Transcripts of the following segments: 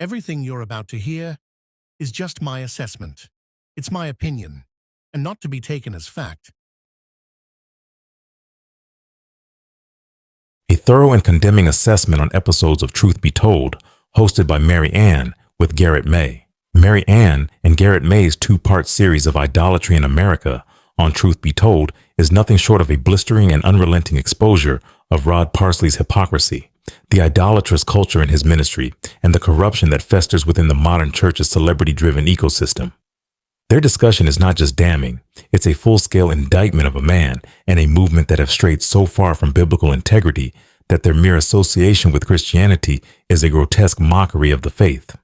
Everything you're about to hear is just my assessment. It's my opinion, and not to be taken as fact. A thorough and condemning assessment on episodes of Truth Be Told, hosted by Mary Ann with Garrett May. Mary Ann and Garrett May's two-part series of Idolatry in America on Truth Be Told is nothing short of a blistering and unrelenting exposure of Rod Parsley's hypocrisy, the idolatrous culture in his ministry, and the corruption that festers within the modern church's celebrity-driven ecosystem. Their discussion is not just damning, it's a full-scale indictment of a man and a movement that have strayed so far from biblical integrity that their mere association with Christianity is a grotesque mockery of the faith.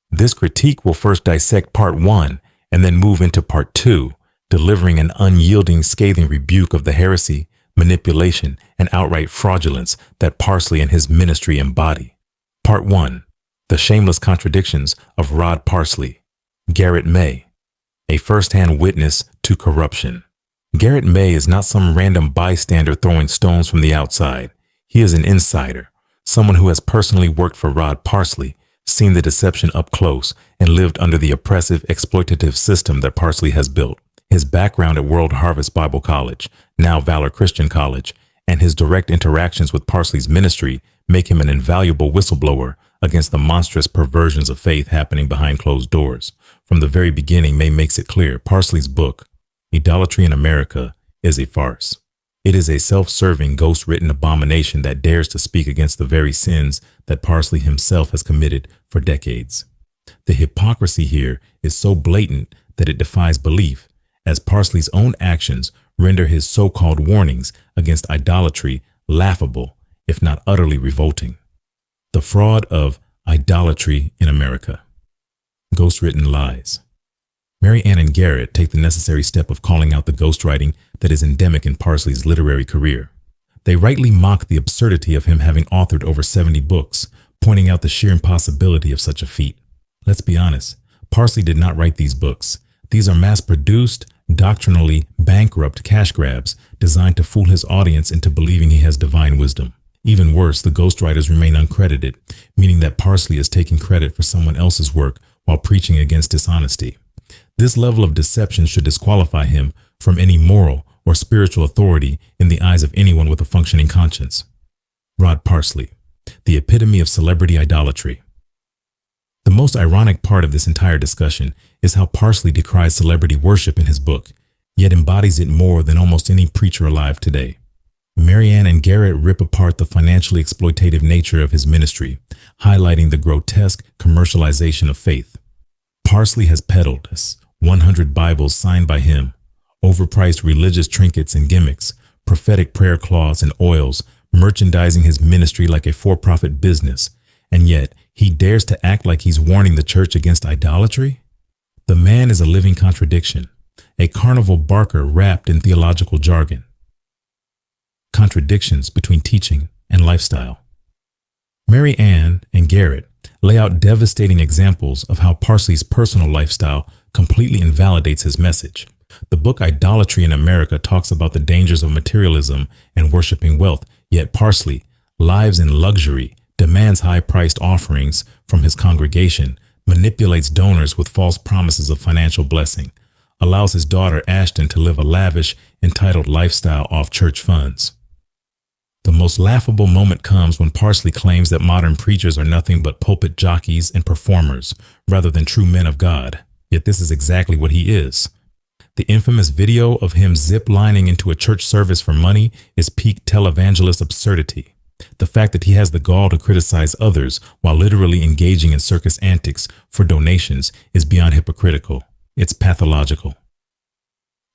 This critique will first dissect part 1 and then move into part 2, delivering an unyielding, scathing rebuke of the heresy, manipulation, and outright fraudulence that Parsley and his ministry embody. Part 1. The Shameless Contradictions of Rod Parsley. Garrett May, a first-hand witness to corruption. Garrett May is not some random bystander throwing stones from the outside. He is an insider, someone who has personally worked for Rod Parsley, seen the deception up close, and lived under the oppressive, exploitative system that Parsley has built. His background at World Harvest Bible College, now Valor Christian College, and his direct interactions with Parsley's ministry make him an invaluable whistleblower against the monstrous perversions of faith happening behind closed doors. From the very beginning, May makes it clear Parsley's book, Idolatry in America, is a farce. It is a self-serving, ghost-written abomination that dares to speak against the very sins that Parsley himself has committed for decades. The hypocrisy here is so blatant that it defies belief, as Parsley's own actions render his so-called warnings against idolatry laughable, if not utterly revolting. The fraud of Idolatry in America. Ghost-written lies. Mary Ann and Garrett take the necessary step of calling out the ghostwriting that is endemic in Parsley's literary career. They rightly mock the absurdity of him having authored over 70 books, pointing out the sheer impossibility of such a feat. Let's be honest, Parsley did not write these books. These are mass-produced, doctrinally bankrupt cash grabs designed to fool his audience into believing he has divine wisdom. Even worse, the ghostwriters remain uncredited, meaning that Parsley is taking credit for someone else's work while preaching against dishonesty. This level of deception should disqualify him from any moral or spiritual authority in the eyes of anyone with a functioning conscience. Rod Parsley, the epitome of celebrity idolatry. The most ironic part of this entire discussion is how Parsley decries celebrity worship in his book, yet embodies it more than almost any preacher alive today. Mary Ann and Garrett rip apart the financially exploitative nature of his ministry, highlighting the grotesque commercialization of faith. Parsley has peddled 100 Bibles signed by him, overpriced religious trinkets and gimmicks, prophetic prayer cloths and oils, merchandising his ministry like a for-profit business, and yet he dares to act like he's warning the church against idolatry? The man is a living contradiction, a carnival barker wrapped in theological jargon. Contradictions between teaching and lifestyle. Mary Ann and Garrett lay out devastating examples of how Parsley's personal lifestyle completely invalidates his message. The book Idolatry in America talks about the dangers of materialism and worshiping wealth, yet Parsley lives in luxury, demands high-priced offerings from his congregation, manipulates donors with false promises of financial blessing, allows his daughter Ashton to live a lavish, entitled lifestyle off church funds. The most laughable moment comes when Parsley claims that modern preachers are nothing but pulpit jockeys and performers rather than true men of God, yet this is exactly what he is. The infamous video of him zip-lining into a church service for money is peak televangelist absurdity. The fact that he has the gall to criticize others while literally engaging in circus antics for donations is beyond hypocritical. It's pathological.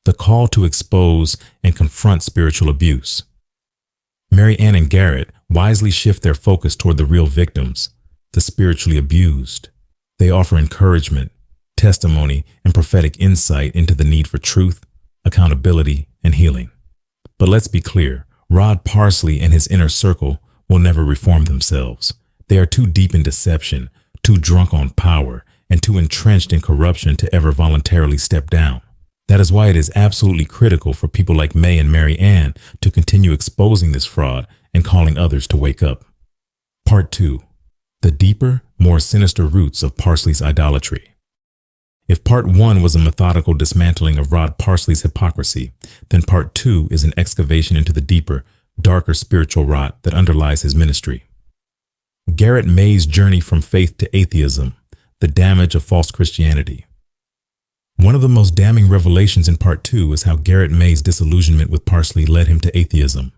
The call to expose and confront spiritual abuse. Mary Ann and Garrett wisely shift their focus toward the real victims, the spiritually abused. They offer encouragement, testimony, and prophetic insight into the need for truth, accountability, and healing. But let's be clear, Rod Parsley and his inner circle will never reform themselves. They are too deep in deception, too drunk on power, and too entrenched in corruption to ever voluntarily step down. That is why it is absolutely critical for people like May and Mary Ann to continue exposing this fraud and calling others to wake up. Part 2. The deeper, more sinister roots of Parsley's idolatry. If part 1 was a methodical dismantling of Rod Parsley's hypocrisy, then part 2 is an excavation into the deeper, darker spiritual rot that underlies his ministry. Garrett May's journey from faith to atheism, the damage of false Christianity. One of the most damning revelations in part 2 is how Garrett May's disillusionment with Parsley led him to atheism.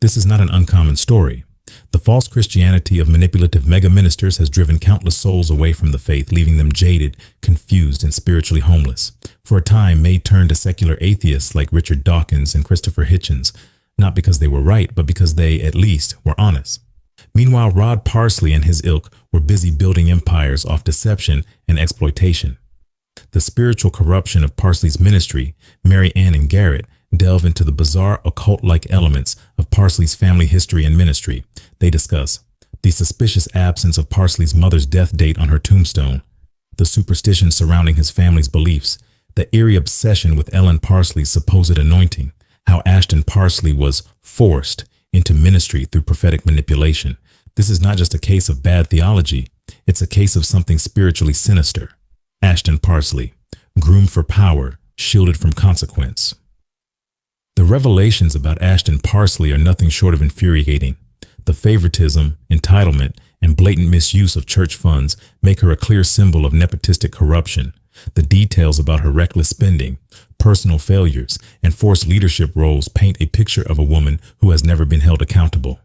This is not an uncommon story. The false Christianity of manipulative mega-ministers has driven countless souls away from the faith, leaving them jaded, confused, and spiritually homeless. For a time, May turned to secular atheists like Richard Dawkins and Christopher Hitchens, not because they were right, but because they, at least, were honest. Meanwhile, Rod Parsley and his ilk were busy building empires off deception and exploitation. The spiritual corruption of Parsley's ministry, Mary Ann and Garrett, delve into the bizarre occult-like elements of Parsley's family history and ministry. They discuss the suspicious absence of Parsley's mother's death date on her tombstone, the superstition surrounding his family's beliefs, the eerie obsession with Ellen Parsley's supposed anointing, how Ashton Parsley was forced into ministry through prophetic manipulation. This is not just a case of bad theology, it's a case of something spiritually sinister. Ashton Parsley, groomed for power, shielded from consequence. The revelations about Ashton Parsley are nothing short of infuriating. The favoritism, entitlement, and blatant misuse of church funds make her a clear symbol of nepotistic corruption. The details about her reckless spending, personal failures, and forced leadership roles paint a picture of a woman who has never been held accountable.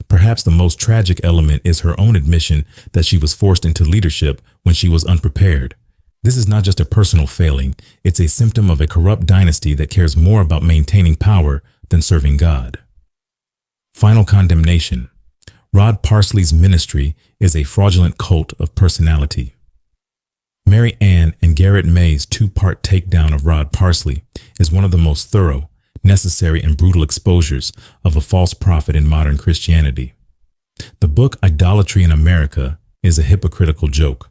Perhaps the most tragic element is her own admission that she was forced into leadership when she was unprepared. This is not just a personal failing, it's a symptom of a corrupt dynasty that cares more about maintaining power than serving God. Final condemnation. Rod Parsley's ministry is a fraudulent cult of personality. Mary Ann and Garrett May's two-part takedown of Rod Parsley is one of the most thorough, necessary, and brutal exposures of a false prophet in modern Christianity. The book Idolatry in America is a hypocritical joke.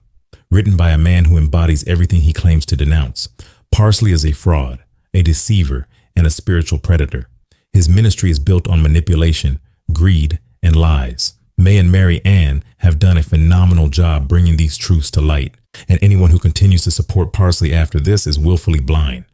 Written by a man who embodies everything he claims to denounce. Parsley is a fraud, a deceiver, and a spiritual predator. His ministry is built on manipulation, greed, and lies. May and Mary Ann have done a phenomenal job bringing these truths to light, and anyone who continues to support Parsley after this is willfully blind.